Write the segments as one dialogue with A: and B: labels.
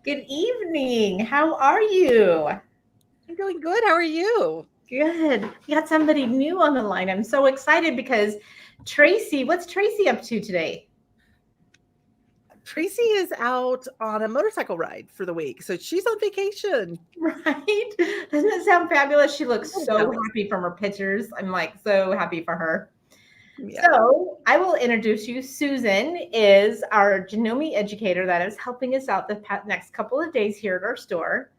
A: Good evening. How are you?
B: I'm doing good. How are you?
A: Good. We got somebody new on the line. I'm so excited because Tracey, what's Tracey up to today?
B: Tracy is out on a motorcycle ride for the week, so she's on vacation.
A: Right? Doesn't it sound fabulous? She looks
B: Oh,
A: so
B: yeah.
A: happy from her pictures. I'm like so happy for her.
B: Yeah.
A: So I will introduce you. Susan is our Janome educator that is helping us out the next couple of days here at our store.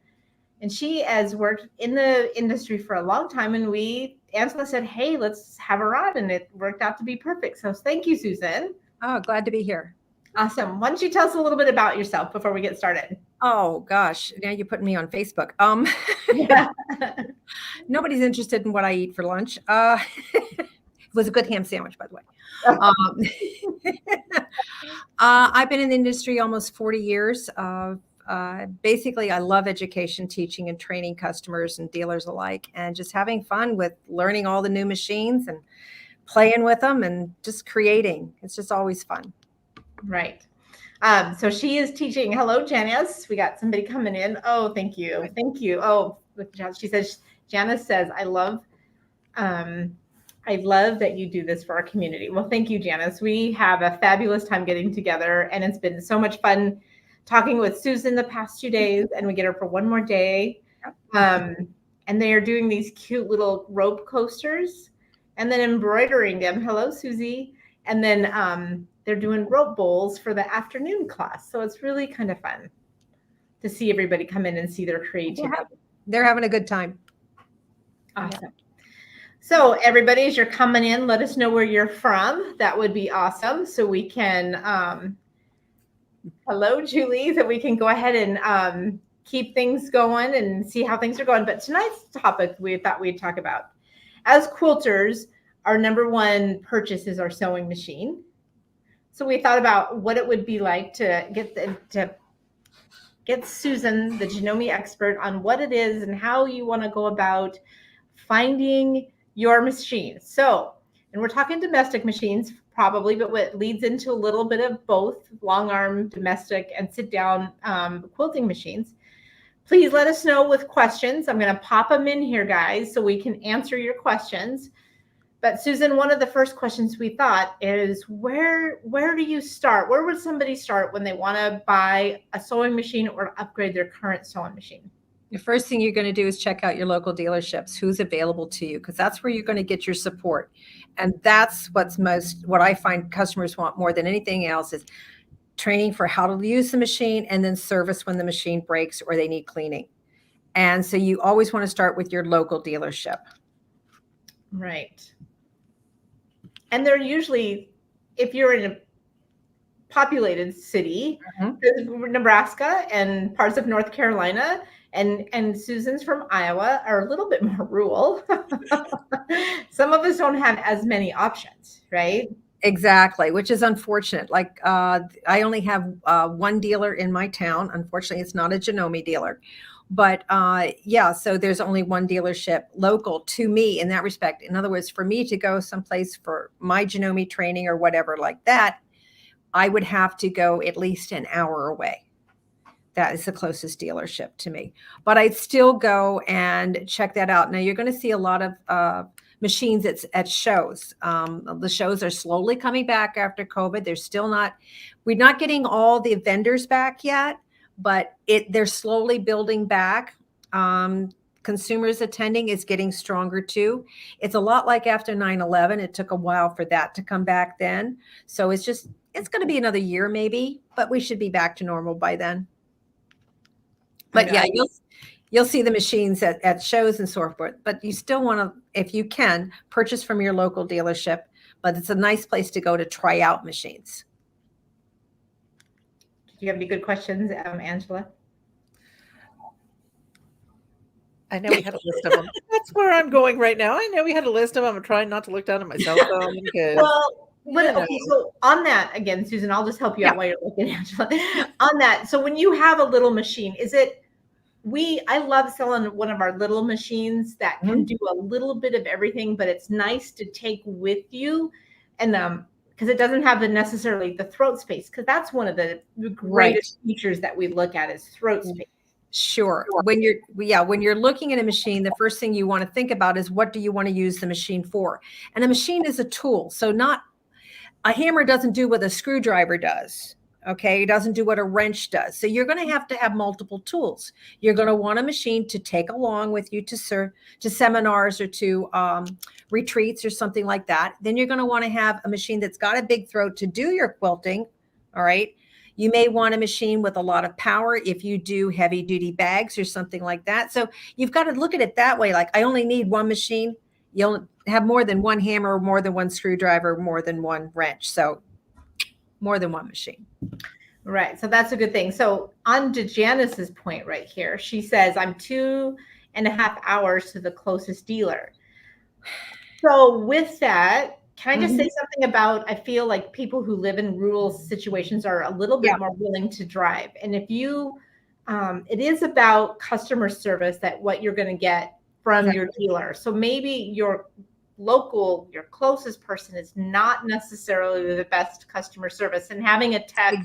A: And she has worked in the industry for a long time. And Angela said, hey, let's have her on. And it worked out to be perfect. So thank you, Susan.
C: Oh, glad to be here.
A: Awesome. Why don't you tell us a little bit about yourself before we get started?
C: Oh gosh, now you're putting me on Facebook.
A: Yeah.
C: Nobody's interested in what I eat for lunch. It was a good ham sandwich, by the way. I've been in the industry almost 40 years. Basically, I love education, teaching, and training customers and dealers alike, and just having fun with learning all the new machines and playing with them and just creating. It's just always fun.
A: Right. So she is teaching. Hello, Janice. We got somebody coming in. Oh, thank you. Thank you. Oh, she says, Janice says, I love that you do this for our community. Well, thank you, Janice. We have a fabulous time getting together, and it's been so much fun talking with Susan the past 2 days, and we get her for one more day. And they are doing these cute little rope coasters and then embroidering them. Hello, Susie. And then they're doing rope bowls for the afternoon class. So it's really kind of fun to see everybody come in and see their creativity.
C: They're having a good time.
A: Awesome. Yeah. So everybody, as you're coming in, let us know where you're from. That would be awesome. So we can, hello, Julie, that we can go ahead and keep things going and see how things are going. But tonight's topic we thought we'd talk about. As quilters, our number one purchase is our sewing machine. So we thought about what it would be like to get Susan, the Janome expert, on what it is and how you want to go about finding your machine. So, and we're talking domestic machines probably, but what leads into a little bit of both long arm, domestic, and sit down quilting machines. Please let us know with questions. I'm going to pop them in here, guys, so we can answer your questions. But Susan, one of the first questions we thought is where do you start? Where would somebody start when they want to buy a sewing machine or upgrade their current sewing machine?
C: The first thing you're going to do is check out your local dealerships, who's available to you, because that's where you're going to get your support. And that's what I find customers want more than anything else is training for how to use the machine and then service when the machine breaks or they need cleaning. And so you always want to start with your local dealership.
A: Right. And they're usually, if you're in a populated city, Nebraska and parts of North Carolina, and Susan's from Iowa, are a little bit more rural. Some of us don't have as many options, right?
C: Exactly, which is unfortunate. Like I only have one dealer in my town. Unfortunately, it's not a Janome dealer. But yeah, so there's only one dealership local to me in that respect. In other words, for me to go someplace for my Janome training or whatever like that, I would have to go at least an hour away. That is the closest dealership to me. But I'd still go and check that out. Now, you're going to see a lot of machines at shows. The shows are slowly coming back after COVID. We're not getting all the vendors back yet, but they're slowly building back. Consumers attending is getting stronger too. It's a lot like after 9/11. It took a while for that to come back then. So it's going to be another year maybe, but we should be back to normal by then. But yeah, you'll see the machines at shows and so forth, but you still want to, if you can, purchase from your local dealership, but it's a nice place to go to try out machines.
A: Do you have any good questions, Angela?
B: I know we had a list of them. That's where I'm going right now. I know we had a list of them. I'm trying not to look down at my cell phone.
A: Okay, so on that, again, Susan, I'll just help you out while you're looking, Angela. On that, so when you have a little machine, I love selling one of our little machines that can do a little bit of everything, but it's nice to take with you. And because it doesn't have necessarily the throat space, because that's one of the greatest features that we look at is throat space.
C: Sure. When you're looking at a machine, the first thing you want to think about is what do you want to use the machine for? And a machine is a tool. So not a hammer doesn't do what a screwdriver does. Okay. It doesn't do what a wrench does. So you're going to have multiple tools. You're going to want a machine to take along with you to seminars or to retreats or something like that. Then you're going to want to have a machine that's got a big throat to do your quilting. All right. You may want a machine with a lot of power if you do heavy duty bags or something like that. So you've got to look at it that way. Like, I only need one machine. You'll have more than one hammer, more than one screwdriver, more than one wrench. So more than one machine.
A: Right. So that's a good thing. So on to Janice's point right here, she says, I'm 2.5 hours to the closest dealer. So with that, can I just say something about, I feel like people who live in rural situations are a little bit more willing to drive. And if you, it is about customer service, that what you're going to get from your dealer. So maybe your closest person is not necessarily the best customer service, and having a tech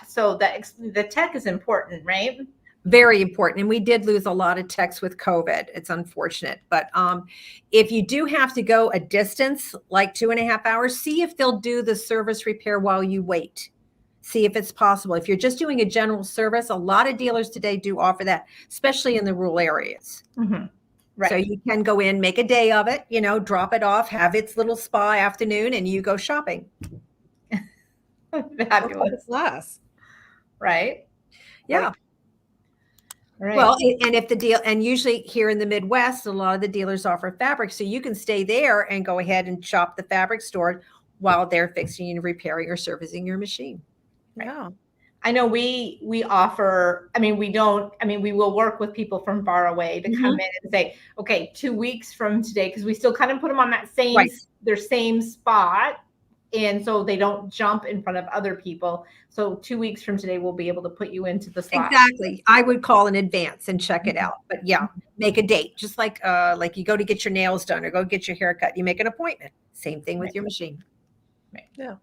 A: so the tech is important, right?
C: Very important. And we did lose a lot of techs with COVID. It's unfortunate. But if you do have to go a distance, like 2.5 hours, see if they'll do the service repair while you wait. See if it's possible. If you're just doing a general service, a lot of dealers today do offer that, especially in the rural areas. Right. So you can go in, make a day of it, drop it off, have its little spa afternoon, and you go shopping.
A: Fabulous.
B: Less.
A: Right.
C: Yeah.
A: Right.
C: Well, and if the deal, and usually here in the Midwest, a lot of the dealers offer fabric. So you can stay there and go ahead and shop the fabric store while they're fixing and repairing or servicing your machine.
A: Right. Yeah. I know we offer, we will work with people from far away to come in and say, okay, 2 weeks from today, because we still kind of put them on that their same spot. And so they don't jump in front of other people. So 2 weeks from today, we'll be able to put you into the slot.
C: Exactly. I would call in advance and check it out. But yeah, make a date. Just like you go to get your nails done or go get your hair cut. You make an appointment. Same thing with your machine.
A: Right.
B: Yeah.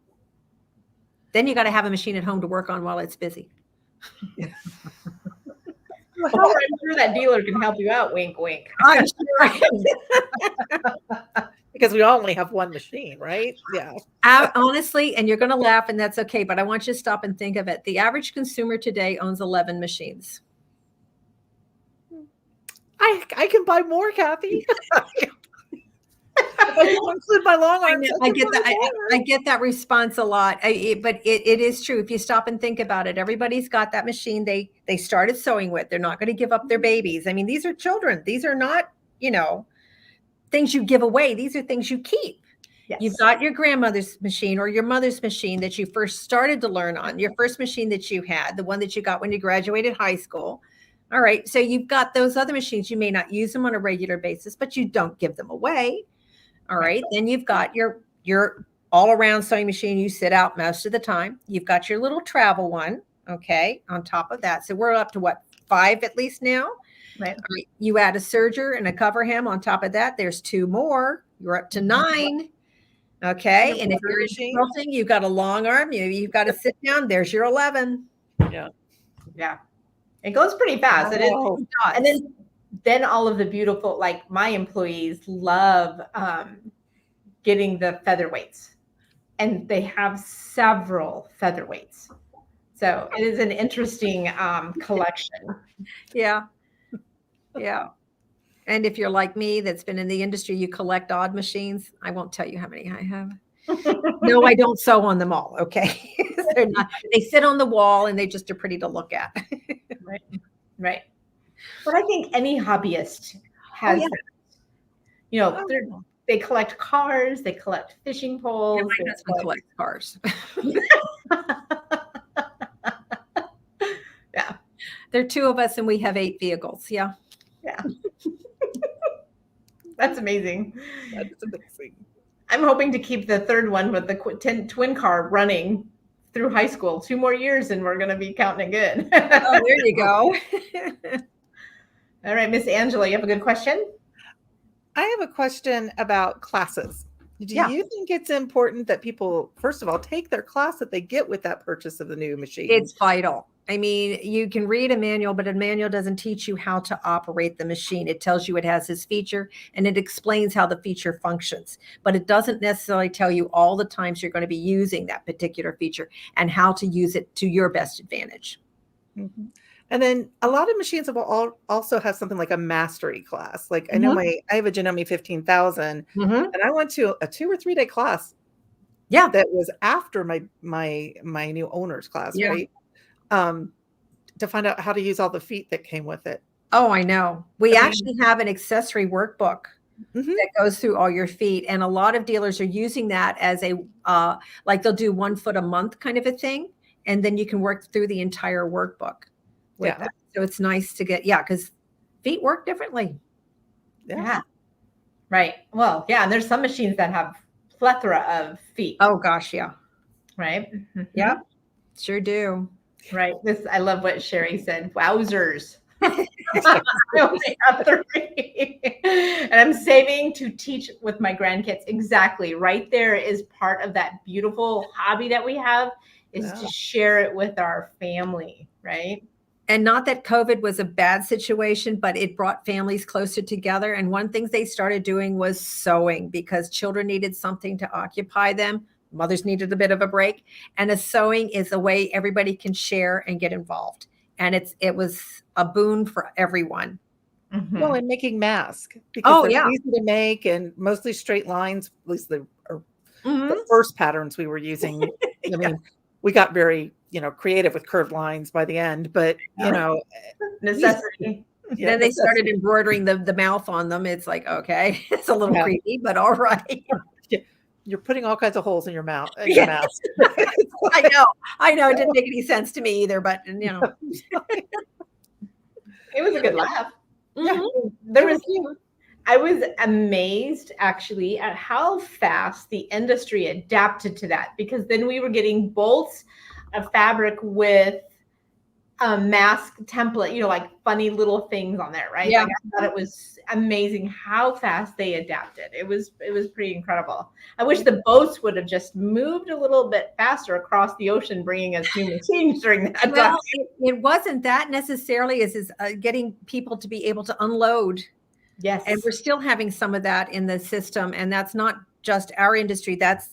C: Then you got to have a machine at home to work on while it's busy.
A: Well, I'm sure that dealer can help you out. Wink, wink.
C: I'm sure.
B: Because we only have one machine, right? Yeah.
C: Honestly, and you're going to laugh, and that's okay, but I want you to stop and think of it. The average consumer today owns 11 machines.
B: I can buy more, Cathy. I don't include my long arms.
C: I get that response a lot, but it is true. If you stop and think about it, everybody's got that machine they started sewing with. They're not going to give up their babies. These are children. These are not, things you give away. These are things you keep. Yes. You've got your grandmother's machine or your mother's machine that you first started to learn on, your first machine that you had, the one that you got when you graduated high school. All right. So you've got those other machines. You may not use them on a regular basis, but you don't give them away. All right. Then you've got your all around sewing machine. You sit out most of the time. You've got your little travel one. Okay. On top of that. So we're up to 5 at least now.
A: Right.
C: You add a serger and a cover hem on top of that. There's 2 more. You're up to 9. Okay. And if you're in quilting, you've got a long arm. You've got to sit down. There's your 11.
B: Yeah.
A: Yeah. It goes pretty fast. It is. And then all of the beautiful, like my employees love getting the featherweights, and they have several featherweights. So it is an interesting collection.
C: Yeah. Yeah. And if you're like me, that's been in the industry, you collect odd machines. I won't tell you how many I have. No, I don't sew on them all. Okay. They sit on the wall and they just are pretty to look at.
A: Right. Right. But I think any hobbyist has that. They collect cars, they collect fishing poles.
C: Yeah, my husband collects cars.
A: Yeah.
C: There are 2 of us and we have 8 vehicles. Yeah.
A: Yeah. That's amazing.
B: That's amazing.
A: I'm hoping to keep the third one with the twin car running through high school. 2 more years and we're going to be counting good.
C: Oh, there you go.
A: All right, Miss Angela, you have a good question?
B: I have a question about classes. Do
C: Yeah.
B: you think it's important that people, first of all, take their class that they get with that purchase of the new machine?
C: It's vital. I mean, you can read a manual, but a manual doesn't teach you how to operate the machine. It tells you it has this feature and it explains how the feature functions, but it doesn't necessarily tell you all the times you're going to be using that particular feature and how to use it to your best advantage.
B: Mhm. And then a lot of machines will also have something like a mastery class. Like I know I have a Janome 15,000
C: Mm-hmm.
B: and I went to a 2 or 3 day class.
C: Yeah.
B: That was after my new owner's class,
C: Yeah.
B: right? To find out how to use all the feet that came with it.
C: Oh, I know. We
B: I mean,
C: actually have an accessory workbook that goes through all your feet. And a lot of dealers are using that as a, like they'll do 1 foot a month kind of a thing. And then you can work through the entire workbook with that. So it's nice to get, because feet work differently.
A: Yeah. Right. Well, yeah. And there's some machines that have plethora of feet.
C: Oh gosh. Yeah.
A: Right.
C: Yeah. Sure do.
A: Right. I love what Sherry said. Wowzers. I only have 3. And I'm saving to teach with my grandkids. Exactly. Right there is part of that beautiful hobby that we have is to share it with our family. Right.
C: And not that COVID was a bad situation, but it brought families closer together. And one thing they started doing was sewing because children needed something to occupy them. Mothers needed a bit of a break. And a sewing is a way everybody can share and get involved. And it was a boon for everyone.
B: Mm-hmm. Well, and making masks because they're easy to make and mostly straight lines, at least the first patterns we were using. I mean, we got very, creative with curved lines by the end, but
A: necessity.
C: Then they started embroidering the mouth on them. It's like, okay, it's a little creepy, but all right.
B: You're putting all kinds of holes in your mouth, in your mask.
C: I know. It didn't make any sense to me either, but
A: it was a good laugh.
C: Yeah,
A: I was amazed actually at how fast the industry adapted to that, because then we were getting bolts of fabric with a mask template, like funny little things on there, right?
C: Yeah.
A: Like, I thought it was amazing how fast they adapted. It was pretty incredible. I wish the boats would have just moved a little bit faster across the ocean, bringing us new machines during that time.
C: It wasn't that necessarily as getting people to be able to unload.
A: Yes.
C: And we're still having some of that in the system. And that's not just our industry. That's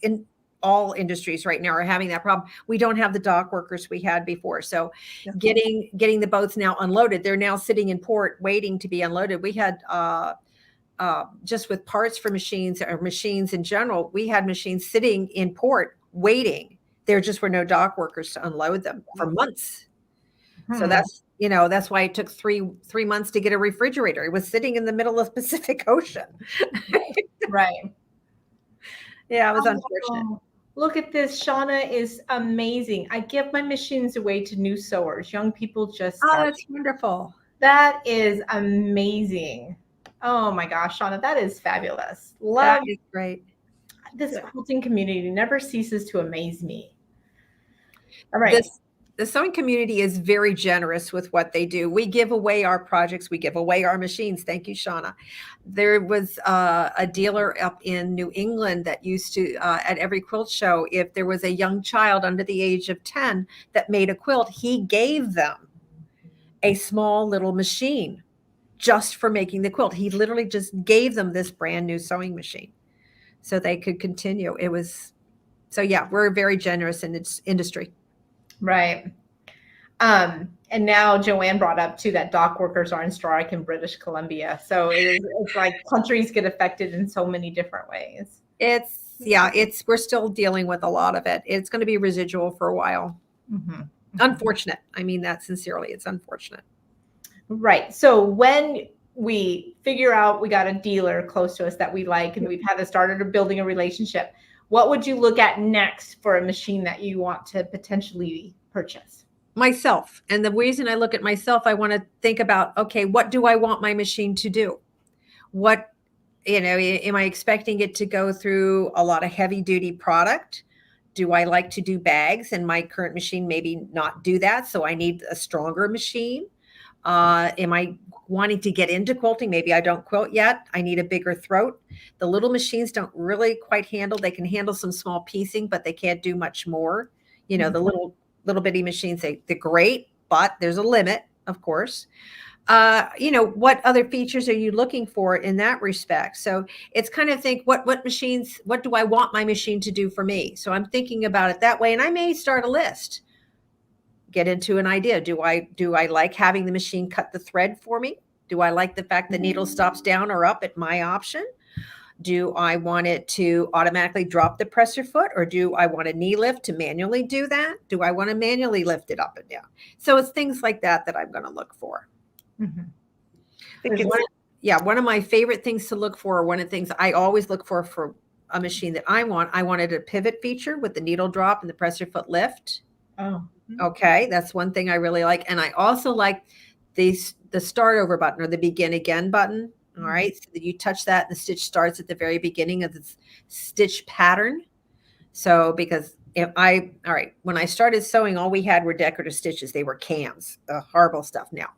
C: in all industries right now are having that problem. We don't have the dock workers we had before. So getting the boats now unloaded, they're now sitting in port waiting to be unloaded. We had just with parts for machines or machines in general, we had machines sitting in port waiting. There just were no dock workers to unload them for months. So that's why it took three months to get a refrigerator. It was sitting in the middle of the Pacific Ocean.
A: Right.
C: Yeah, it was unfortunate.
A: Look at this. Shauna is amazing. I give my machines away to new sewers. Young people just
C: starting. Oh, that's wonderful.
A: That is amazing. Oh my gosh, Shauna, that is fabulous.
C: That is great.
A: This quilting community never ceases to amaze me. All right.
C: The sewing community is very generous with what they do. We give away our projects. We give away our machines. Thank you, Shauna. There was a dealer up in New England that used to, at every quilt show, if there was a young child under the age of 10 that made a quilt, he gave them a small little machine just for making the quilt. He literally just gave them this brand new sewing machine so they could continue. We're very generous in its industry.
A: Right. And now Joanne brought up too that dock workers are in strike in British Columbia. So it's like countries get affected in so many different ways.
C: We're still dealing with a lot of it. It's going to be residual for a while. Mm-hmm. Unfortunate. I mean that sincerely. It's unfortunate.
A: Right. So when we figure out we got a dealer close to us that we like and we've started building a relationship, what would you look at next for a machine that you want to potentially purchase?
C: Myself. And the reason I look at myself, I want to think about, okay, what do I want my machine to do? Am I expecting it to go through a lot of heavy duty product? Do I like to do bags? And my current machine maybe not do that. So I need a stronger machine. Am I wanting to get into quilting? Maybe I don't quilt yet. I need a bigger throat. The little machines don't really quite handle. They can handle some small piecing, but they can't do much more. You know, the little bitty machines, they're great, but there's a limit, of course. You know, what other features are you looking for in that respect? So it's kind of think what machines, what do I want my machine to do for me? So I'm thinking about it that way, and I may start a list, get into an idea. Do I like having the machine cut the thread for me? Do I like the fact the needle stops down or up at my option? Do I want it to automatically drop the presser foot, or do I want a knee lift to manually do that? Do I want to manually lift it up and down? So it's things like that that I'm going to look for. One of my favorite things to look for, one of the things I always look for a machine that I wanted a pivot feature with the needle drop and the presser foot lift.
A: Oh,
C: okay. That's one thing I really like. And I also like the start over button, or the begin again button. All right. So that you touch that and the stitch starts at the very beginning of the stitch pattern. So because when I started sewing, all we had were decorative stitches. They were cams, horrible stuff now.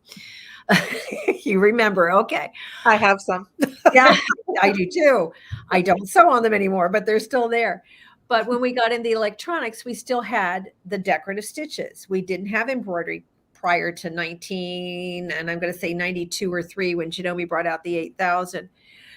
C: You remember? Okay.
B: I have some.
C: Yeah, I do too. I don't sew on them anymore, but they're still there. But when we got into electronics, we still had the decorative stitches. We didn't have embroidery prior to 92 or 3 when Janome brought out the 8000.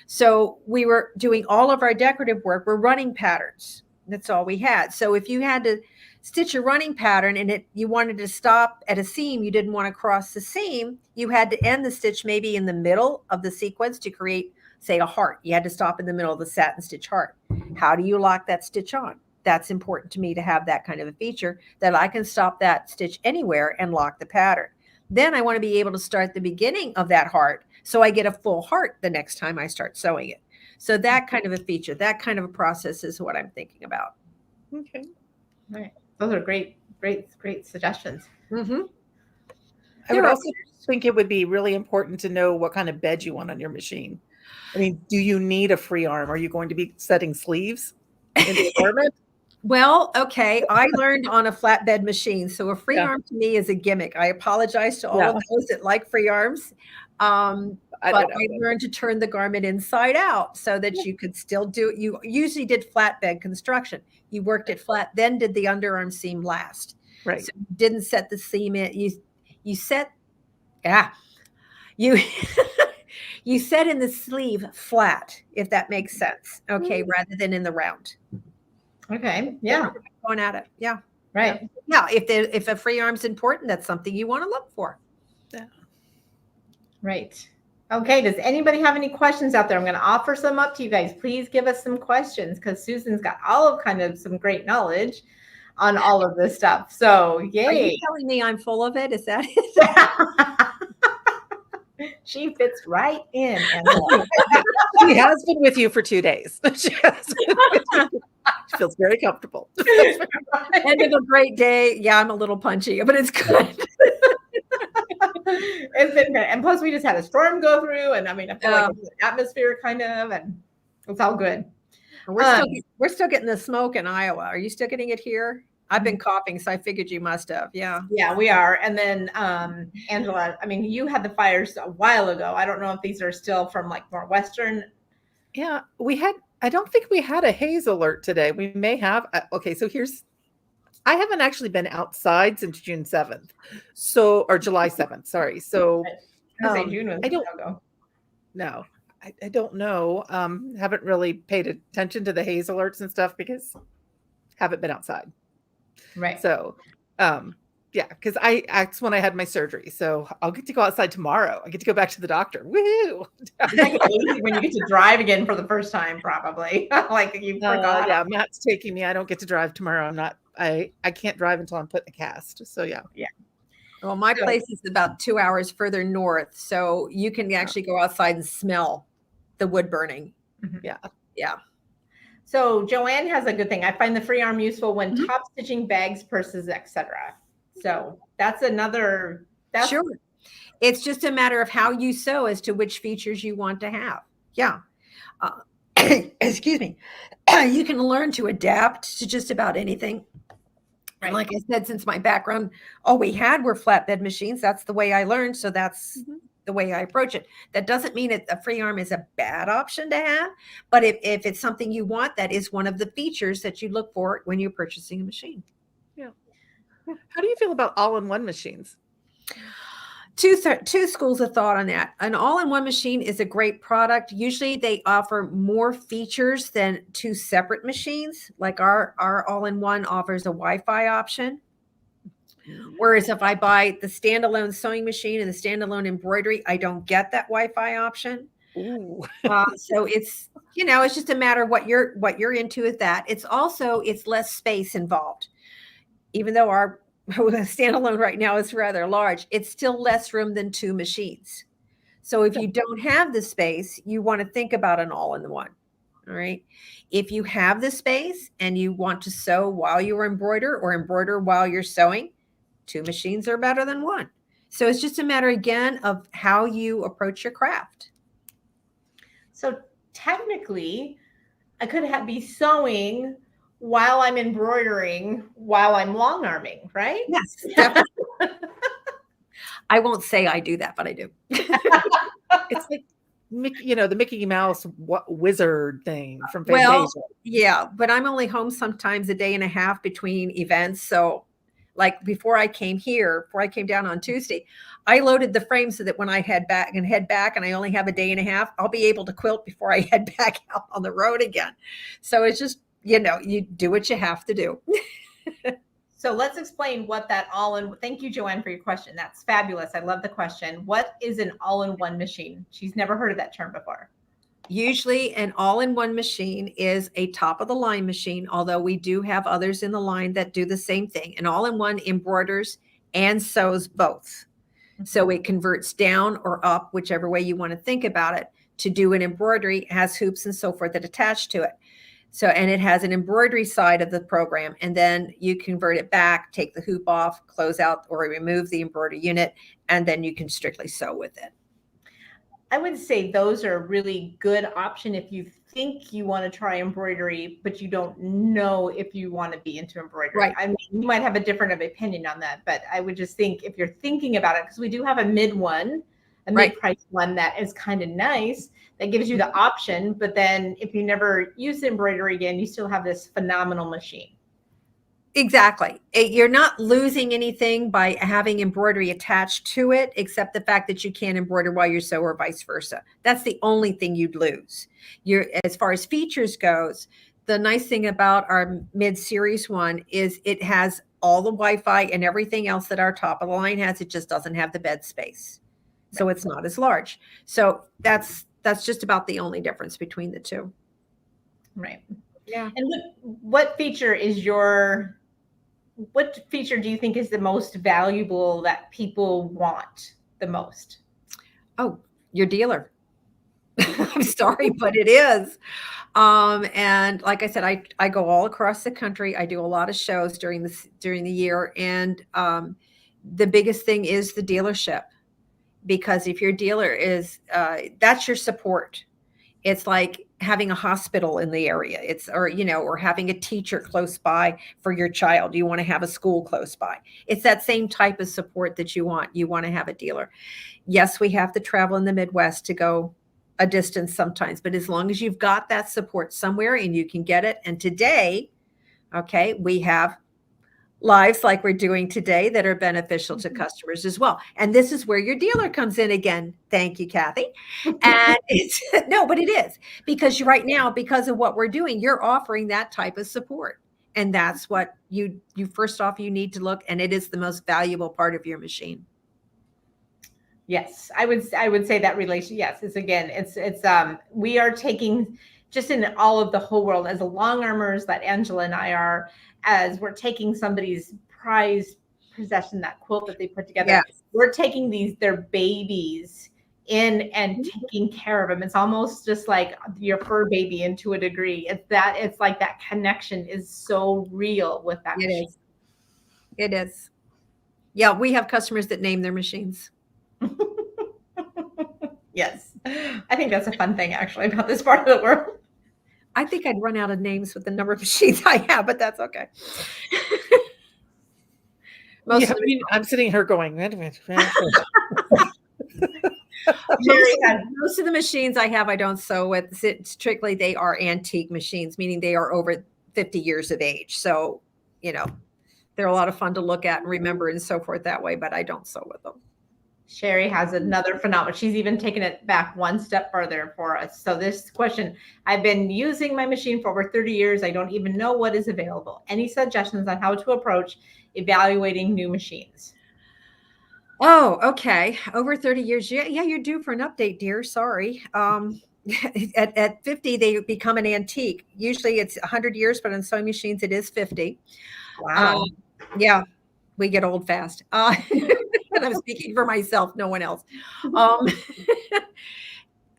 C: So we were doing all of our decorative work. We're running patterns. That's all we had. So if you had to stitch a running pattern and you wanted to stop at a seam, you didn't want to cross the seam, you had to end the stitch maybe in the middle of the sequence to create, say, a heart. You had to stop in the middle of the satin stitch heart. How do you lock that stitch on? That's important to me, to have that kind of a feature that I can stop that stitch anywhere and lock the pattern. Then I want to be able to start the beginning of that heart so I get a full heart the next time I start sewing it. So that kind of a feature, that kind of a process is what I'm thinking about.
A: Okay. All right. Those are great suggestions.
B: I would also think it would be really important to know what kind of bed you want on your machine. I mean, do you need a free arm? Are you going to be setting sleeves in the apartment?
C: Well, okay. I learned on a flatbed machine. So a free arm to me is a gimmick. I apologize to all of those that like free arms. But I learned to turn the garment inside out so that you could still do it. You usually did flatbed construction. You worked it flat, then did the underarm seam last.
B: Right.
C: So you didn't set the seam in. You set you set in the sleeve flat, if that makes sense. Okay, rather than in the round.
A: Okay. Yeah.
C: Going at it. Yeah.
A: Right.
C: Yeah. If a free arm's important, that's something you want to look for.
B: Yeah.
A: Right. Okay. Does anybody have any questions out there? I'm going to offer some up to you guys. Please give us some questions, because Susan's got all of kind of some great knowledge on all of this stuff. So yay.
C: Are you telling me I'm full of it? Is that it?
A: She fits right in.
B: She has been with you for 2 days. She feels very comfortable.
C: End of a great day. Yeah, I'm a little punchy, but it's good.
A: It's been good. And plus we just had a storm go through, and I mean, I feel like it's an atmosphere kind of, and it's all good.
C: We're still getting the smoke in Iowa. Are you still getting it here? I've been coughing, so I figured you must have. Yeah.
A: Yeah, we are. And then Angela, I mean, you had the fires a while ago. I don't know if these are still from like more Western.
B: Yeah, I don't think we had a haze alert today. We may have. Okay, so I haven't actually been outside since June 7th. Or July 7th. Sorry. So
A: June was
B: I don't know. Haven't really paid attention to the haze alerts and stuff because haven't been outside.
A: Right.
B: So, because that's when I had my surgery. So I'll get to go outside tomorrow. I get to go back to the doctor. Woohoo!
A: When you get to drive again for the first time, probably. Like you forgot.
B: Yeah, Matt's taking me. I don't get to drive tomorrow. I can't drive until I'm put in a cast. So yeah.
A: Yeah.
C: Well, my place is about 2 hours further north, so you can actually go outside and smell the wood burning.
A: Mm-hmm.
B: Yeah.
C: Yeah.
A: So Joanne has a good thing. I find the free arm useful when top stitching bags, purses, etc. So that's another.
C: Sure. It's just a matter of how you sew as to which features you want to have. Yeah. Excuse me. You can learn to adapt to just about anything. And like I said, since my background, all we had were flatbed machines. That's the way I learned. So that's the way I approach it. That doesn't mean that a free arm is a bad option to have, but if it's something you want, that is one of the features that you look for when you're purchasing a machine.
B: Yeah. How do you feel about all-in-one machines?
C: Two schools of thought on that. An all-in-one machine is a great product. Usually they offer more features than two separate machines. Like our all-in-one offers a Wi-Fi option. Whereas if I buy the standalone sewing machine and the standalone embroidery, I don't get that Wi-Fi option.
B: Ooh.
C: So it's, it's just a matter of what you're into with that. It's less space involved. Even though our standalone right now is rather large, it's still less room than two machines. So if you don't have the space, you want to think about an all-in-one. All right. If you have the space and you want to sew while you embroider or embroider while you're sewing, two machines are better than one. So it's just a matter, again, of how you approach your craft.
A: So technically, I could be sewing while I'm embroidering, while I'm long arming, right?
C: Yes, definitely. I won't say I do that, but I do.
B: It's like, the Mickey Mouse wizard thing from Fantasia.
C: Well, yeah, but I'm only home sometimes a day and a half between events. So like before I came down on Tuesday, I loaded the frame so that when I head back and I only have a day and a half, I'll be able to quilt before I head back out on the road again. So it's just, you do what you have to do.
A: So let's explain what that thank you, Joanne, for your question. That's fabulous. I love the question. What is an all-in-one machine? She's never heard of that term before.
C: Usually an all-in-one machine is a top-of-the-line machine, although we do have others in the line that do the same thing. An all-in-one embroiders and sews both. So it converts down or up, whichever way you want to think about it, to do an embroidery, has hoops and so forth that attach to it. So, and it has an embroidery side of the program, and then you convert it back, take the hoop off, close out or remove the embroidery unit, and then you can strictly sew with it.
A: I would say those are a really good option if you think you want to try embroidery, but you don't know if you want to be into embroidery.
C: Right.
A: I mean, you might have a different opinion on that, but I would just think if you're thinking about it, because we do have a mid-price one that is kind of nice, that gives you the option. But then if you never use embroidery again, you still have this phenomenal machine.
C: Exactly. You're not losing anything by having embroidery attached to it, except the fact that you can't embroider while you sew or vice versa. That's the only thing you'd lose. As far as features goes, the nice thing about our mid-series one is it has all the Wi-Fi and everything else that our top of the line has. It just doesn't have the bed space. So it's not as large. So that's just about the only difference between the two.
A: Right.
C: Yeah.
A: And what feature do you think is the most valuable that people want the most?
C: Oh, your dealer. I'm sorry, but it is. And like I said, I go all across the country. I do a lot of shows during the year. And the biggest thing is the dealership, because if your dealer is, that's your support. It's like having a hospital in the area. Or having a teacher close by for your child. You want to have a school close by. It's that same type of support that you want. You want to have a dealer. Yes, we have to travel in the Midwest to go a distance sometimes, but as long as you've got that support somewhere and you can get it. And today, we have lives like we're doing today that are beneficial to customers as well. And this is where your dealer comes in again. Thank you, Cathy. And but it is, because right now, because of what we're doing, you're offering that type of support. And that's what you first off, you need to look, and it is the most valuable part of your machine.
A: Yes, I would say that relation. Yes, it's we are taking, just in all of the whole world, as a long armers that Angela and I are, as we're taking somebody's prized possession, that quilt that they put together.
C: Yes.
A: We're taking their babies in and taking care of them. It's almost just like your fur baby, and to a degree, it's like that connection is so real with that machine.
C: It is. Yeah, we have customers that name their machines.
A: Yes, I think that's a fun thing actually about this part of the world.
C: I think I'd run out of names with the number of machines I have, but that's okay.
B: Yeah, I mean, I'm sitting here going, wait a minute.
C: Most of the machines I have, I don't sew with. Strictly, they are antique machines, meaning they are over 50 years of age. So, you know, they're a lot of fun to look at and remember and so forth that way, but I don't sew with them.
A: Sherry has another phenomenon. She's even taken it back one step further for us. So this question, I've been using my machine for over 30 years. I don't even know what is available. Any suggestions on how to approach evaluating new machines?
C: Oh, okay. Over 30 years. Yeah, you're due for an update, dear. Sorry. At 50, they become an antique. Usually it's 100 years, but on sewing machines, it is 50.
A: Wow.
C: Yeah, we get old fast. And I'm speaking for myself, no one else.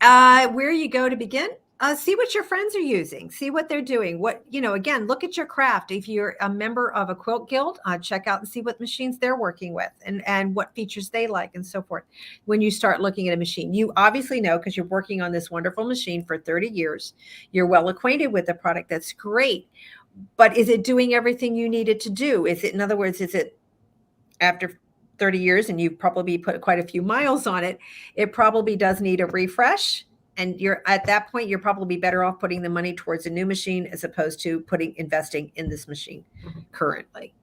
C: Where you go to begin? See what your friends are using. See what they're doing. Again, look at your craft. If you're a member of a quilt guild, check out and see what machines they're working with and what features they like and so forth. When you start looking at a machine, you obviously know because you're working on this wonderful machine for 30 years. You're well acquainted with the product. That's great. But is it doing everything you need it to do? In other words, is it after 30 years and you've probably put quite a few miles on it, it probably does need a refresh. And you're at that point, you're probably better off putting the money towards a new machine as opposed to investing in this machine currently.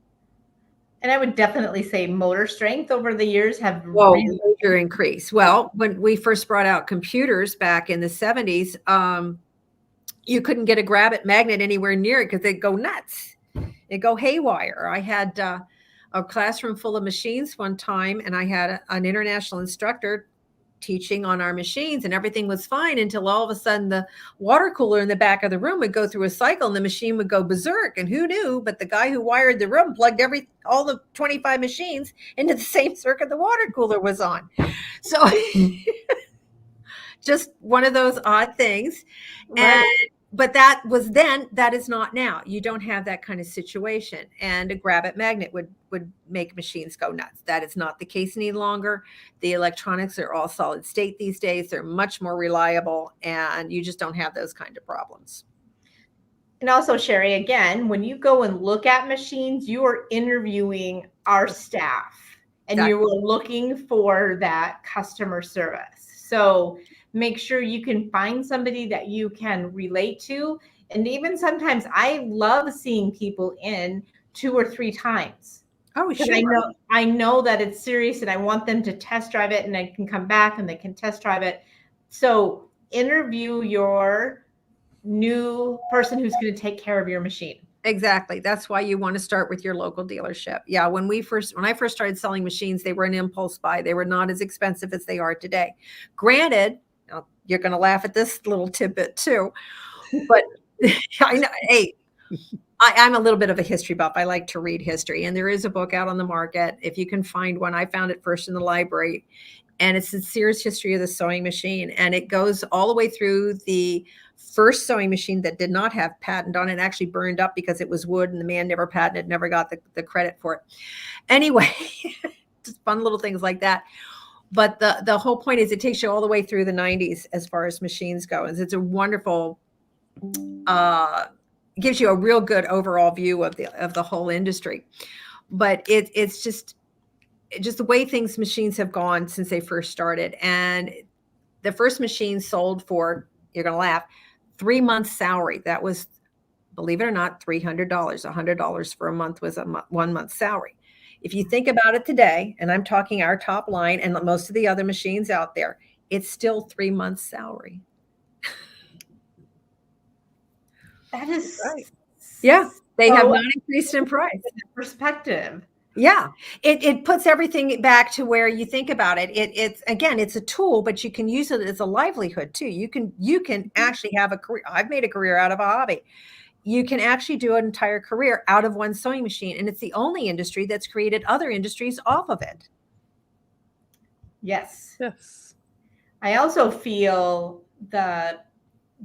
A: And I would definitely say motor strength over the years have
C: major increase. Well, when we first brought out computers back in the 70s, you couldn't get a grab-it magnet anywhere near it because they'd go nuts. They'd go haywire. I had a classroom full of machines one time, and I had an international instructor teaching on our machines, and everything was fine until all of a sudden the water cooler in the back of the room would go through a cycle and the machine would go berserk. And who knew? But the guy who wired the room plugged all the 25 machines into the same circuit the water cooler was on. So just one of those odd things. Right. But that was then, that is not now. You don't have that kind of situation. And a grab-it magnet would make machines go nuts. That is not the case any longer. The electronics are all solid state these days. They're much more reliable, and you just don't have those kind of problems.
A: And also, Sherry, again, when you go and look at machines, you are interviewing our staff, and you are looking for that customer service. So make sure you can find somebody that you can relate to. And even sometimes I love seeing people in 2 or 3 times.
C: Oh, sure.
A: I know that it's serious and I want them to test drive it, and I can come back and they can test drive it. So interview your new person who's going to take care of your machine.
C: Exactly. That's why you want to start with your local dealership. Yeah. When I first started selling machines, they were an impulse buy. They were not as expensive as they are today. Granted, you're going to laugh at this little tidbit too, but I know, hey, I'm a little bit of a history buff. I like to read history, and there is a book out on the market. If you can find one, I found it first in the library, and it's a serious history of the sewing machine. And it goes all the way through the first sewing machine that did not have patent on it, actually burned up because it was wood and the man never patented, never got the credit for it. Anyway, just fun little things like that. But the whole point is it takes you all the way through the 90s as far as machines go. It's a wonderful, gives you a real good overall view of the whole industry. But it's just the way machines have gone since they first started. And the first machine sold for, you're going to laugh, 3 months salary. That was, believe it or not, $300. $100 for a month was 1 month's salary. If you think about it today, and I'm talking our top line and most of the other machines out there, it's still 3 months salary.
A: That is right.
C: Yeah, they have not increased in price.
A: Perspective.
C: Yeah, it puts everything back to where you think about it. It's again, it's a tool, but you can use it as a livelihood too. You can actually have a career. I've made a career out of a hobby. You can actually do an entire career out of one sewing machine, and it's the only industry that's created other industries off of it.
A: Yes. Yes. I also feel the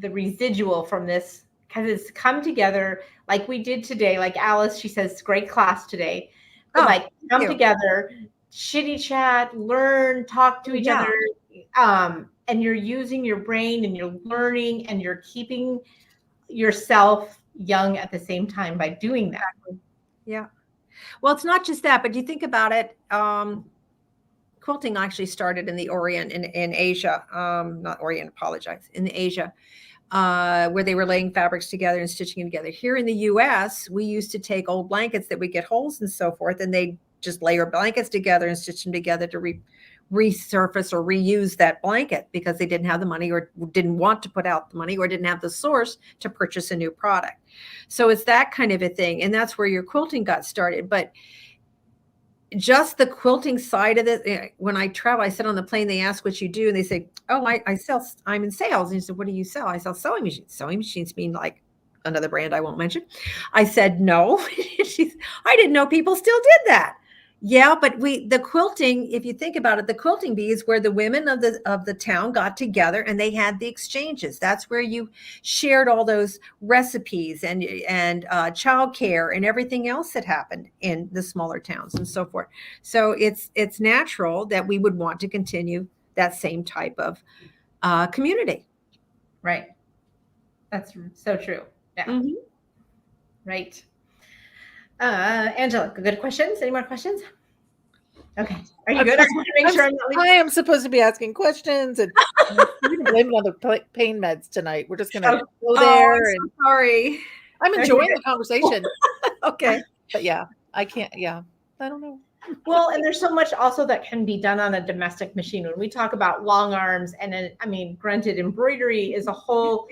A: residual from this, because it's come together like we did today. Like Alice, she says, great class today. But like come together, shitty chat, learn, talk to each other. And you're using your brain and you're learning and you're keeping yourself young at the same time by doing that.
C: Yeah. Well, it's not just that, but you think about it. Quilting actually started in the Orient, in Asia, not Orient, apologize, in Asia, where they were laying fabrics together and stitching them together. Here in the US, we used to take old blankets that would get holes and so forth, and they just layer blankets together and stitch them together to resurface or reuse that blanket because they didn't have the money or didn't want to put out the money or didn't have the source to purchase a new product. So it's that kind of a thing. And that's where your quilting got started. But just the quilting side of it, when I travel, I sit on the plane, they ask what you do, and they say, oh, I sell, I'm in sales. And you said, what do you sell? I sell sewing machines. Sewing machines mean like another brand I won't mention. I said, no. I didn't know people still did that. Yeah, but the quilting, if you think about it, the quilting bee is where the women of the town got together and they had the exchanges. That's where you shared all those recipes and childcare and everything else that happened in the smaller towns and so forth. So it's natural that we would want to continue that same type of community.
A: Right. That's so true. Yeah. Mm-hmm. Right. Angela, good questions. Any more questions? Okay. Are you good?
B: I am supposed to be asking questions, and we're blaming on the pain meds tonight. We're just going to go there.
C: I'm so sorry.
B: I'm enjoying the conversation.
C: Okay.
B: But yeah, I can't. Yeah. I don't know.
A: Well, and there's so much also that can be done on a domestic machine. When we talk about long arms and granted, embroidery is a whole.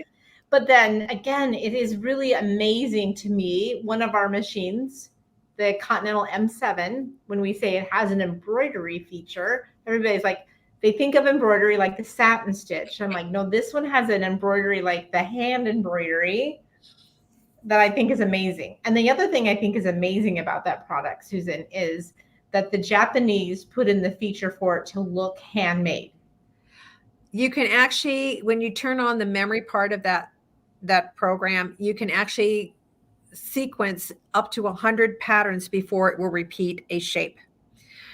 A: But then again, it is really amazing to me. One of our machines, the Continental M7, when we say it has an embroidery feature, everybody's like, they think of embroidery like the satin stitch. I'm like, no, this one has an embroidery like the hand embroidery that I think is amazing. And the other thing I think is amazing about that product, Susan, is that the Japanese put in the feature for it to look handmade.
C: You can actually, when you turn on the memory part of that program, you can actually sequence up to 100 patterns before it will repeat a shape.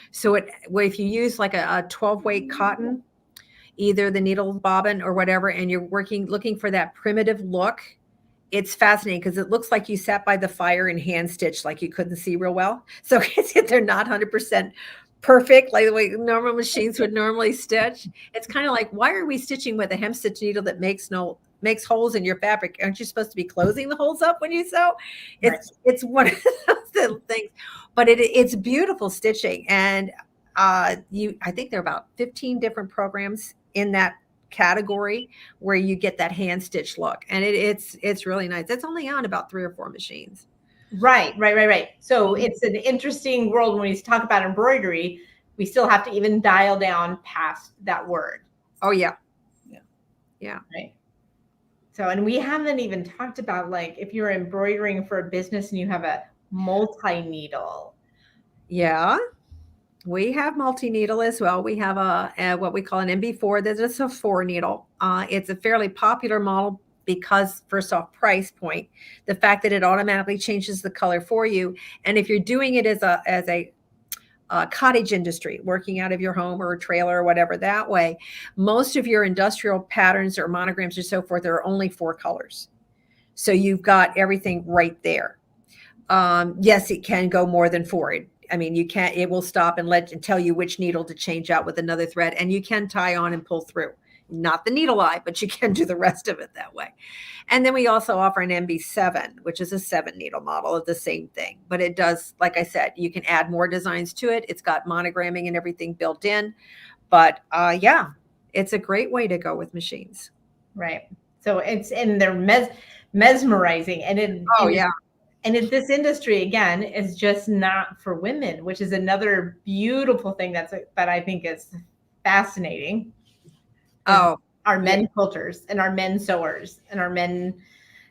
C: So if you use like a 12-weight cotton, either the needle bobbin or whatever, and you're looking for that primitive look, it's fascinating because it looks like you sat by the fire and hand stitched like you couldn't see real well. So they're not 100% perfect like the way normal machines would normally stitch. It's kind of like, why are we stitching with a hem stitch needle that makes holes in your fabric? Aren't you supposed to be closing the holes up when you sew? It's one of those things, but it's beautiful stitching. And I think there are about 15 different programs in that category where you get that hand stitch look, and it's really nice. It's only on about 3 or 4 machines.
A: Right. So it's an interesting world. When we talk about embroidery, we still have to even dial down past that word.
C: Oh yeah.
A: Right. So, and we haven't even talked about like if you're embroidering for a business and you have a multi-needle.
C: Yeah, we have multi-needle as well. We have a what we call an MB4. That is a 4-needle. It's a fairly popular model because, first off, price point, the fact that it automatically changes the color for you, and if you're doing it as a cottage industry, working out of your home or a trailer or whatever, that way, most of your industrial patterns or monograms or so forth, there are only 4 colors. So you've got everything right there. Yes, it can go more than 4. It will stop and tell you which needle to change out with another thread, and you can tie on and pull through. Not the needle eye, but you can do the rest of it that way. And then we also offer an MB7, which is a 7-needle model of the same thing. But it does, like I said, you can add more designs to it. It's got monogramming and everything built in. But yeah, it's a great way to go with machines.
A: Right. So they're mesmerizing. And and this industry, again, is just not for women, which is another beautiful thing that I think is fascinating.
C: Oh,
A: our men quilters and our men sewers and our men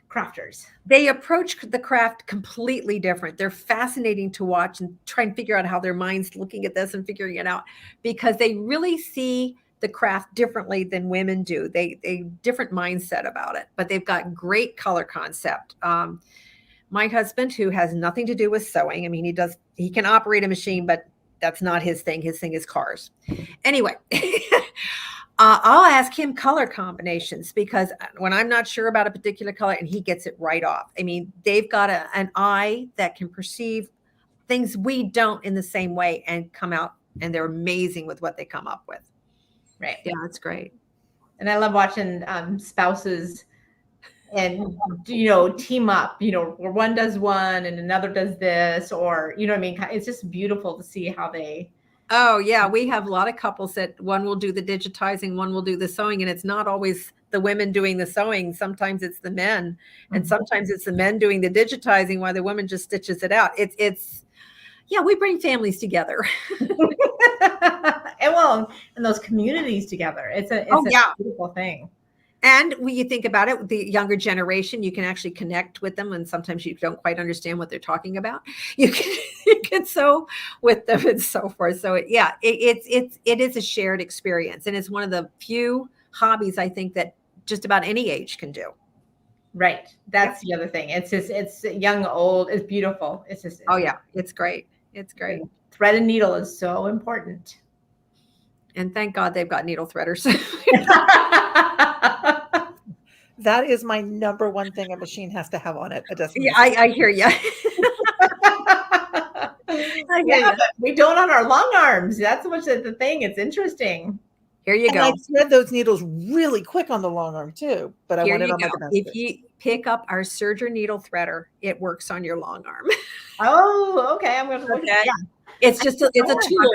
A: crafters.
C: They approach the craft completely different. They're fascinating to watch and try and figure out how their mind's looking at this and figuring it out, because they really see the craft differently than women do. They different mindset about it, but they've got great color concept. My husband, who has nothing to do with sewing, he can operate a machine, but that's not his thing. His thing is cars. Anyway, I'll ask him color combinations, because when I'm not sure about a particular color, and he gets it right off. They've got an eye that can perceive things we don't in the same way and come out, and they're amazing with what they come up with.
A: Right.
C: Yeah, that's great.
A: And I love watching spouses and, team up, where one does one and another does this, or, what I mean? It's just beautiful to see how they.
C: Oh yeah. We have a lot of couples that one will do the digitizing, one will do the sewing, and it's not always the women doing the sewing. Sometimes it's the men, and sometimes it's the men doing the digitizing while the woman just stitches it out. Yeah, we bring families together.
A: And those communities together. It's a beautiful thing.
C: And when you think about it, the younger generation, you can actually connect with them, and sometimes you don't quite understand what they're talking about. You can sew with them and so forth. So it is a shared experience, and it's one of the few hobbies I think that just about any age can do.
A: Right. That's the other thing. It's young, old. It's beautiful. It's
C: great. It's great.
A: Thread and needle is so important.
C: And thank God they've got needle threaders.
B: That is my number one thing a machine has to have on it.
C: I hear you.
A: But we don't on our long arms. That's much of the thing. It's interesting.
C: Here you go.
B: I thread those needles really quick on the long arm too, but I want it on my domestic.
C: If you pick up our serger needle threader, it works on your long arm.
A: Oh, okay. I'm going to look at that.
C: It's just it's a tool.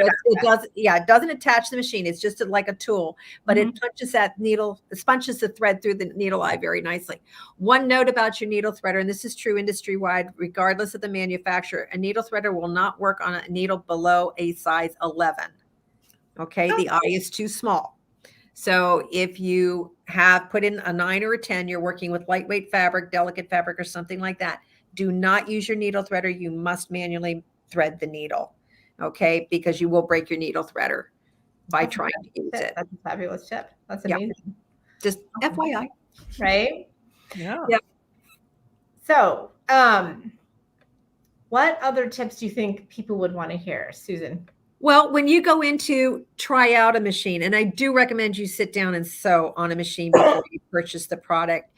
C: It doesn't attach the machine. It's just like a tool, but it punches that needle, it punches the thread through the needle eye very nicely. One note about your needle threader, and this is true industry-wide, regardless of the manufacturer, a needle threader will not work on a needle below a size 11. Okay, the eye is too small. So if you have put in a 9 or a 10, you're working with lightweight fabric, delicate fabric, or something like that. Do not use your needle threader. You must manually thread the needle. Okay, because you will break your needle threader by trying to use it.
A: That's a fabulous tip. That's amazing.
C: Yeah. Just FYI.
A: Right?
B: Yeah.
C: Yep.
A: So, what other tips do you think people would want to hear, Susan?
C: Well, when you go in to try out a machine, and I do recommend you sit down and sew on a machine before you purchase the product,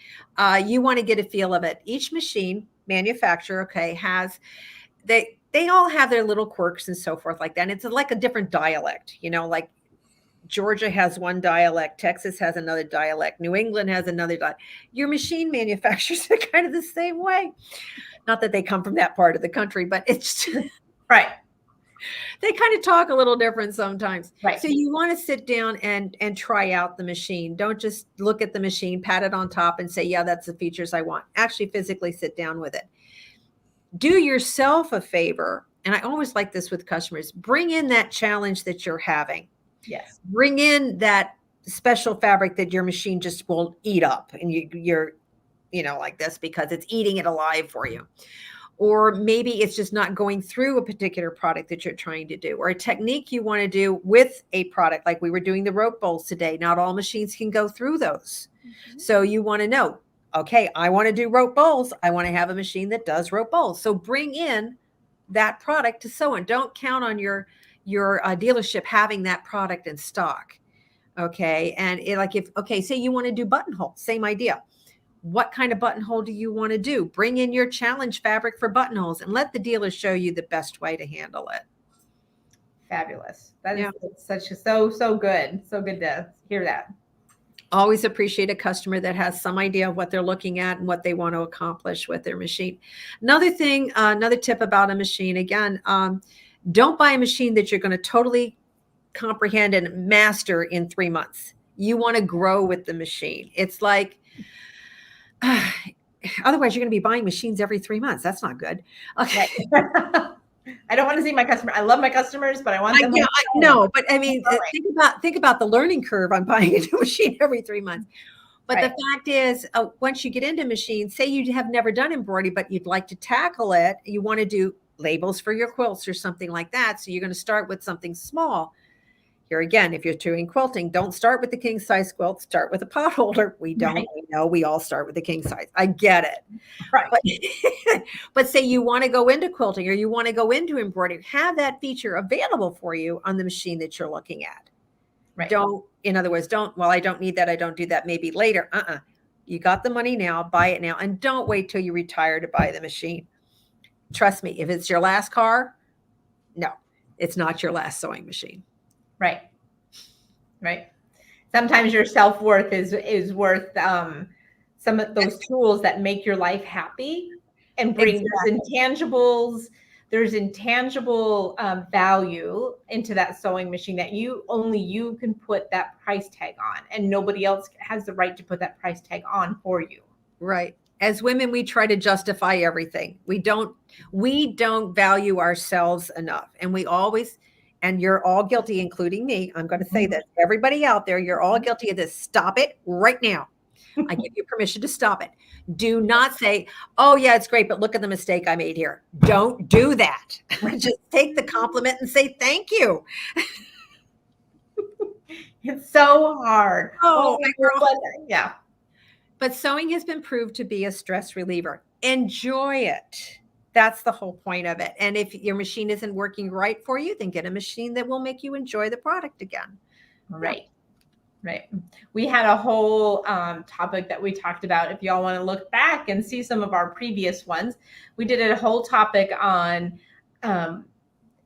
C: you want to get a feel of it. Each machine manufacturer, they all have their little quirks and so forth like that. And it's like a different dialect, like Georgia has one dialect, Texas has another dialect, New England has another dialect. Your machine manufacturers are kind of the same way. Not that they come from that part of the country, but it's
A: right.
C: They kind of talk a little different sometimes.
A: Right.
C: So you want to sit down and try out the machine. Don't just look at the machine, pat it on top and say, yeah, that's the features I want. Actually physically sit down with it. Do yourself a favor. And I always like this with customers. Bring in that challenge that you're having.
A: Yes.
C: Bring in that special fabric that your machine just will eat up. And you're like this because it's eating it alive for you. Or maybe it's just not going through a particular product that you're trying to do, or a technique you want to do with a product. Like we were doing the rope bowls today. Not all machines can go through those. So you want to know, okay, I want to do rope bowls. I want to have a machine that does rope bowls. So bring in that product to sew in. Don't count on your dealership having that product in stock. Okay. And say you want to do buttonhole, same idea. What kind of buttonhole do you want to do? Bring in your challenge fabric for buttonholes and let the dealer show you the best way to handle it.
A: Fabulous. That is so good. So good to hear that.
C: Always appreciate a customer that has some idea of what they're looking at and what they want to accomplish with their machine. Another tip about a machine, again, don't buy a machine that you're going to totally comprehend and master in 3 months. You want to grow with the machine. It's like, otherwise you're going to be buying machines every 3 months. That's not good. Okay.
A: I don't want to see my customer. I love my customers, but I want them.
C: No, but I mean, think about the learning curve on buying a new machine every 3 months. But the fact is, once you get into machines, say you have never done embroidery, but you'd like to tackle it. You want to do labels for your quilts or something like that. So you're going to start with something small. Here again, if you're doing quilting, don't start with the king size quilt, start with a pot holder. We don't, we know we all start with the king size. I get it. Right. But say you want to go into quilting or you want to go into embroidery, have that feature available for you on the machine that you're looking at. Right. In other words, I don't need that. I don't do that. Maybe later. You got the money now, buy it now. And don't wait till you retire to buy the machine. Trust me, if it's your last car, no, it's not your last sewing machine.
A: Right. Right. Sometimes your self-worth is worth some of those tools that make your life happy and bring there's intangible value into that sewing machine that only you can put that price tag on, and nobody else has the right to put that price tag on for you.
C: Right. As women, we try to justify everything. We don't value ourselves enough. And we always, and you're all guilty, including me. I'm going to say this. Everybody out there, you're all guilty of this. Stop it right now. I give you permission to stop it. Do not say, oh yeah, it's great, but look at the mistake I made here. Don't do that. Just take the compliment and say thank you.
A: It's so hard.
C: Oh,
A: yeah.
C: But sewing has been proved to be a stress reliever. Enjoy it. That's the whole point of it. And if your machine isn't working right for you, then get a machine that will make you enjoy the product again.
A: Right. Right. We had a whole topic that we talked about. If y'all want to look back and see some of our previous ones, we did a whole topic on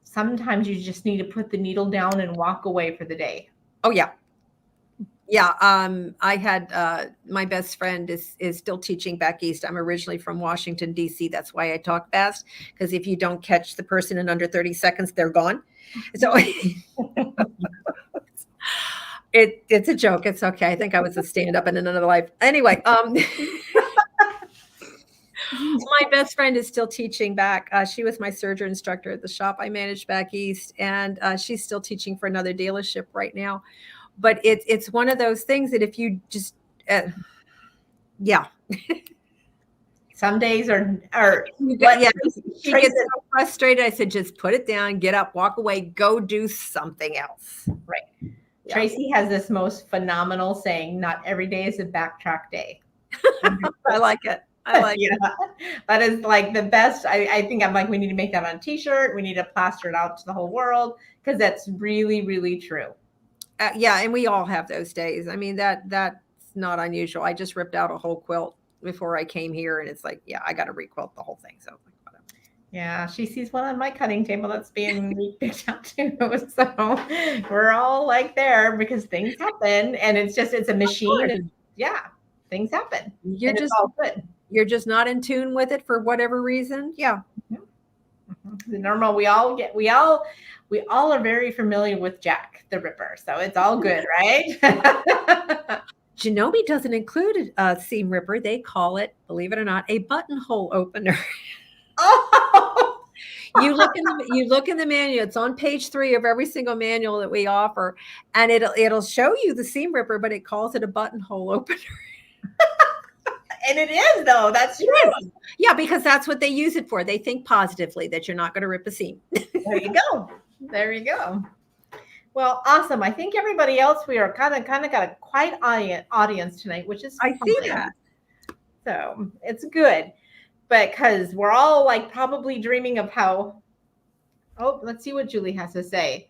A: sometimes you just need to put the needle down and walk away for the day.
C: Oh, yeah. Yeah. I had my best friend is still teaching back east. I'm originally from Washington, D.C. That's why I talk fast, because if you don't catch the person in under 30 seconds, they're gone. So it's a joke. It's okay. I think I was a stand-up in another life. Anyway, my best friend is still teaching back. She was my serger instructor at the shop I managed back east, and she's still teaching for another dealership right now. But it's one of those things that if you just, yeah.
A: Some days are
C: yeah. She gets so frustrated. I said, just put it down, get up, walk away, go do something else.
A: Right. Yeah. Tracey has this most phenomenal saying, not every day is a backtrack day.
C: I like it. I like it.
A: That is like the best. I think I'm like, we need to make that on a t-shirt. We need to plaster it out to the whole world, because that's really, really true.
C: Yeah. And we all have those days. I mean, that's not unusual. I just ripped out a whole quilt before I came here, and it's like, yeah, I got to requilt the whole thing. So whatever.
A: Yeah, she sees one on my cutting table that's being picked out too. So we're all like there, because things happen, and it's a machine. And yeah, things happen.
C: It's all good. You're just not in tune with it for whatever reason. Yeah.
A: Mm-hmm. The normal, we all are very familiar with Jack the Ripper, so it's all good, right?
C: Janome doesn't include a seam ripper. They call it, believe it or not, a buttonhole opener.
A: Oh,
C: you look in the manual. It's on page 3 of every single manual that we offer, and it'll show you the seam ripper, but it calls it a buttonhole opener.
A: And it is, though. That's true.
C: Yeah, because that's what they use it for. They think positively that you're not going to rip a seam.
A: There you go. There you go. Well, awesome. I think everybody else, we are kind of got a quiet audience tonight, which is
C: I see that.
A: So it's good, but because we're all like probably dreaming of how. Oh, let's see what Julie has to say.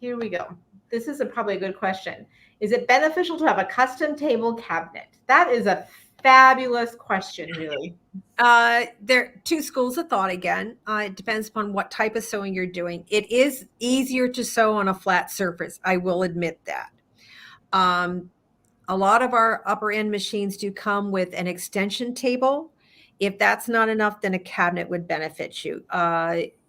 A: Here we go. This is probably a good question. Is it beneficial to have a custom table cabinet? That is a fabulous question, really.
C: There are 2 schools of thought again. It depends upon what type of sewing you're doing. It is easier to sew on a flat surface. I will admit that. A lot of our upper end machines do come with an extension table. If that's not enough, then a cabinet would benefit you.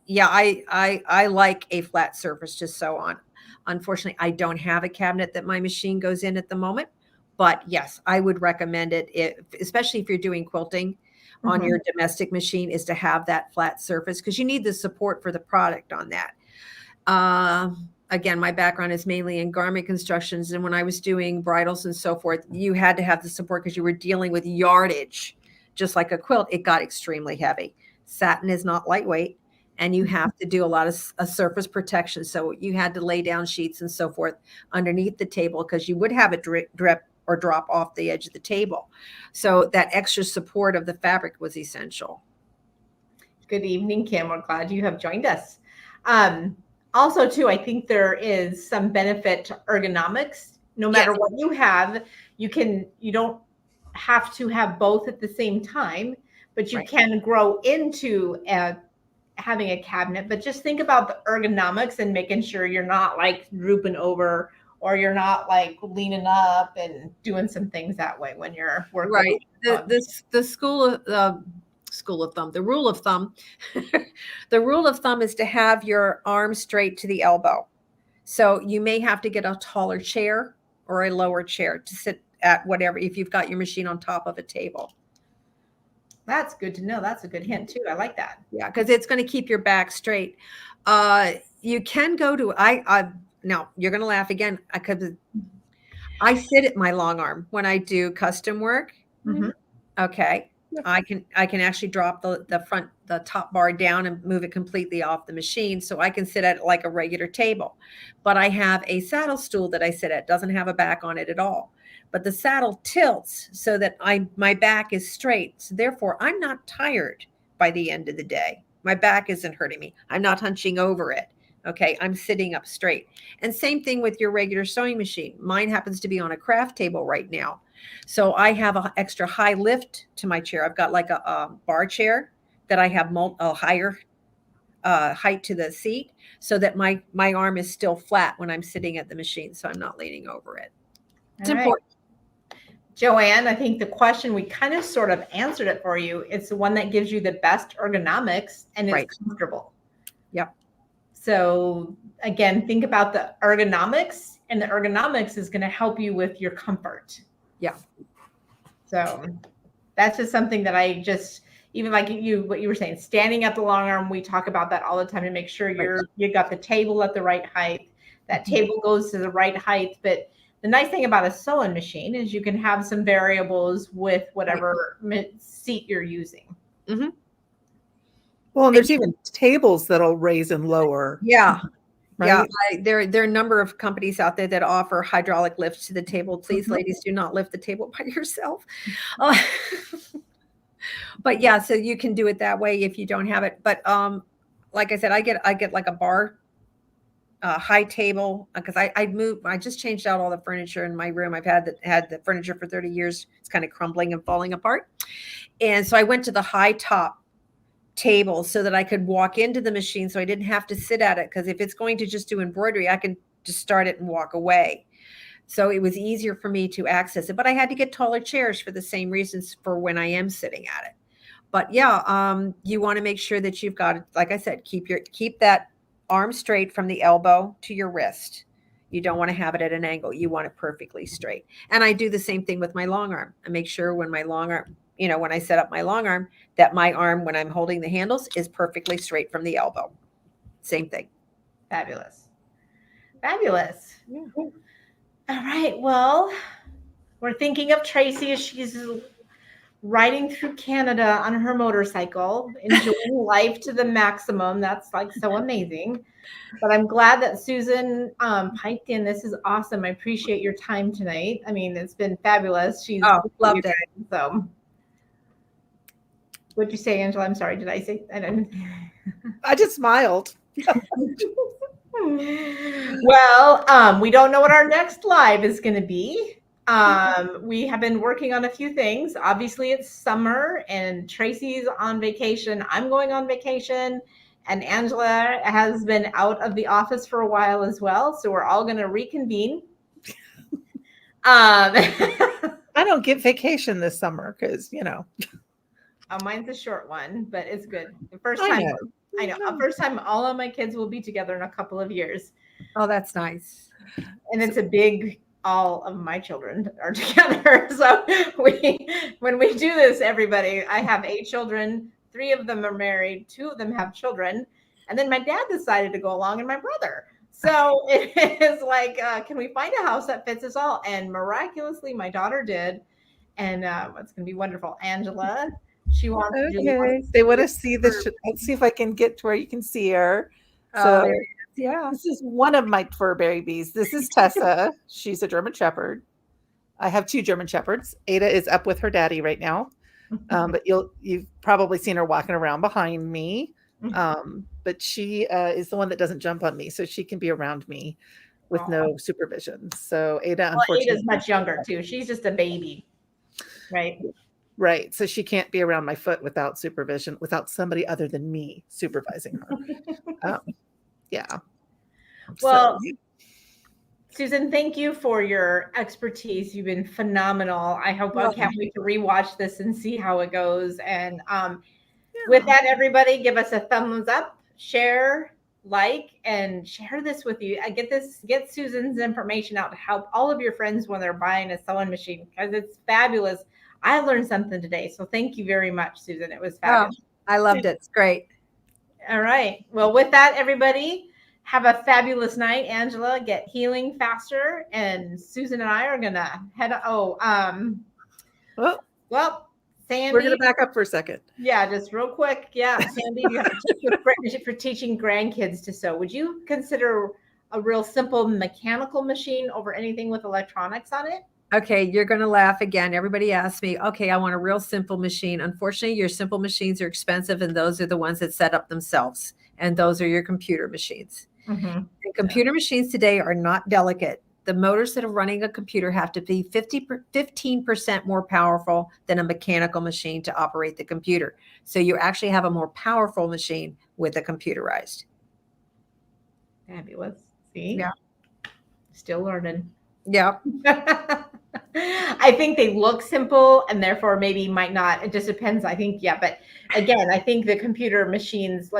C: Yeah, I like a flat surface to sew on. Unfortunately, I don't have a cabinet that my machine goes in at the moment. But yes, I would recommend it, especially if you're doing quilting on your domestic machine, is to have that flat surface, because you need the support for the product on that. Again, my background is mainly in garment constructions. And when I was doing bridals and so forth, you had to have the support because you were dealing with yardage. Just like a quilt, it got extremely heavy. Satin is not lightweight, and you have to do a lot of surface protection. So you had to lay down sheets and so forth underneath the table, because you would have it drip or drop off the edge of the table. So that extra support of the fabric was essential.
A: Good evening, Kim. We're glad you have joined us. Also, too, I think there is some benefit to ergonomics. No matter what you have, you don't have to have both at the same time, but you can grow into having a cabinet, but just think about the ergonomics and making sure you're not like drooping over, or you're not like leaning up and doing some things that way when you're working.
C: Right. The rule of thumb, the rule of thumb is to have your arm straight to the elbow. So you may have to get a taller chair or a lower chair to sit at, whatever, if you've got your machine on top of a table.
A: That's good to know. That's a good hint too. I like that.
C: Yeah, because it's going to keep your back straight. You can go to, now you're going to laugh again. I sit at my long arm when I do custom work.
A: Mhm.
C: Okay. I can actually drop the top bar down and move it completely off the machine. So I can sit at like a regular table, but I have a saddle stool that I sit at, doesn't have a back on it at all. But the saddle tilts so that my back is straight. So therefore I'm not tired by the end of the day. My back isn't hurting me. I'm not hunching over it. Okay. I'm sitting up straight. And same thing with your regular sewing machine. Mine happens to be on a craft table right now. So I have an extra high lift to my chair. I've got like a bar chair that I have a higher height to the seat, so that my arm is still flat when I'm sitting at the machine. So I'm not leaning over it. It's important.
A: Joanne, I think the question, we kind of sort of answered it for you. It's the one that gives you the best ergonomics and is comfortable.
C: Yep.
A: So again, think about the ergonomics, and the ergonomics is going to help you with your comfort.
C: Yeah.
A: So that's just something that I just, even like what you were saying, standing at the long arm, we talk about that all the time to make sure you got the table at the right height. That table goes to the right height. But the nice thing about a sewing machine is you can have some variables with whatever seat you're using.
C: Mm-hmm.
B: Well, and there's even tables that'll raise and lower.
C: Yeah.
B: Right?
C: Yeah, there are a number of companies out there that offer hydraulic lifts to the table. Please, ladies, do not lift the table by yourself. But yeah, so you can do it that way if you don't have it. But like I said, I get like a bar high table, because I just changed out all the furniture in my room. I've had the furniture for 30 years. It's kind of crumbling and falling apart. And so I went to the high top table so that I could walk into the machine, so I didn't have to sit at it, because if it's going to just do embroidery, I can just start it and walk away. So it was easier for me to access it, but I had to get taller chairs for the same reasons for when I am sitting at it. But yeah, you want to make sure that you've got, like I said, keep that arm straight from the elbow to your wrist. You don't want to have it at an angle. You want it perfectly straight. And I do the same thing with my long arm. I make sure when my long arm, when I set up my long arm, that my arm, when I'm holding the handles, is perfectly straight from the elbow. Same thing.
A: Fabulous. Fabulous. Yeah. All right. Well, we're thinking of Tracey as she's riding through Canada on her motorcycle, enjoying life to the maximum. That's like so amazing. But I'm glad that Susan piped in. This is awesome. I appreciate your time tonight. I mean, it's been fabulous. She's
C: loved it. So.
A: What'd you say, Angela? I'm sorry. Did I say? I didn't.
B: I just smiled.
A: Well, we don't know what our next live is going to be. We have been working on a few things. Obviously, it's summer and Tracey's on vacation. I'm going on vacation, and Angela has been out of the office for a while as well. So we're all going to reconvene.
B: I don't get vacation this summer because,
A: mine's a short one, but it's good. The first time, I know. The first time all of my kids will be together in a couple of years.
C: Oh, that's nice.
A: And it's a big, all of my children are together. So when we do this, everybody, I have 8 children. 3 of them are married. 2 of them have children. And then my dad decided to go along, and my brother. So it is like, can we find a house that fits us all? And miraculously, my daughter did. And it's going to be wonderful. Angela, she wants to do.
B: They want to see this. Let's see if I can get to where you can see her. So
C: yeah,
B: this is one of my fur babies. This is Tessa. She's a German Shepherd. I have 2 German Shepherds. Ada is up with her daddy right now. But you've probably seen her walking around behind me. But she is the one that doesn't jump on me, so she can be around me with no supervision. So Ada, unfortunately,
A: Ada's much younger too. She's just a baby, right?
B: Right. So she can't be around my foot without supervision, without somebody other than me supervising her. Yeah.
A: Well,
B: so,
A: Susan, thank you for your expertise. You've been phenomenal. I can't wait to rewatch this and see how it goes. And with that, everybody, give us a thumbs up, share, like, and share this with you. Get Susan's information out to help all of your friends when they're buying a sewing machine, because it's fabulous. I learned something today. So thank you very much, Susan. It was fabulous.
C: I loved it. It's great.
A: All right. Well, with that, everybody, have a fabulous night. Angela, get healing faster. And Susan and I are going to head. Well, Sandy.
B: We're going to back up for a second.
A: Yeah, just real quick. Yeah, Sandy, you have a tip for teaching grandkids to sew. Would you consider a real simple mechanical machine over anything with electronics on it?
C: Okay, you're going to laugh again. Everybody asks me, okay, I want a real simple machine. Unfortunately, your simple machines are expensive, and those are the ones that set up themselves. And those are your computer machines.
A: Mm-hmm.
C: And computer machines today are not delicate. The motors that are running a computer have to be 15% more powerful than a mechanical machine to operate the computer. So you actually have a more powerful machine with a computerized.
A: Fabulous. See?
C: Yeah.
A: Still learning.
C: Yeah.
A: I think they look simple and therefore maybe might not. It just depends. I think, yeah. But again, I think the computer machines,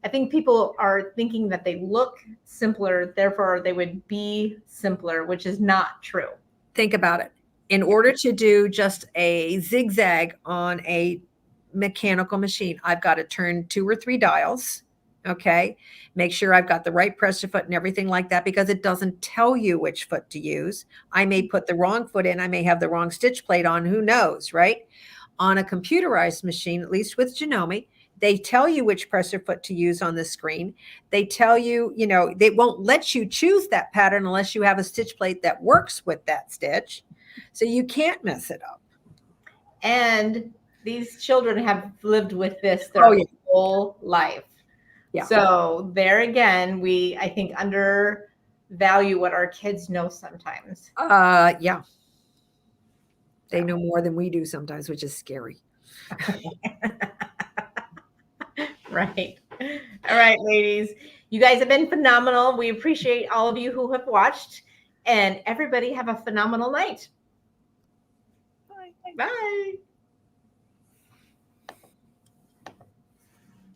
A: I think people are thinking that they look simpler, therefore they would be simpler, which is not true.
C: Think about it. In order to do just a zigzag on a mechanical machine, I've got to turn 2 or 3 dials. Okay. Make sure I've got the right pressure foot and everything like that, because it doesn't tell you which foot to use. I may put the wrong foot in. I may have the wrong stitch plate on. Who knows, right? On a computerized machine, at least with Janome, they tell you which pressure foot to use on the screen. They tell you, they won't let you choose that pattern unless you have a stitch plate that works with that stitch. So you can't mess it up.
A: And these children have lived with this their whole life. Yeah. So there again, I think, undervalue what our kids know sometimes.
C: Yeah. They know more than we do sometimes, which is scary.
A: Right. All right, ladies. You guys have been phenomenal. We appreciate all of you who have watched, and everybody have a phenomenal night.
B: Bye.
A: Bye.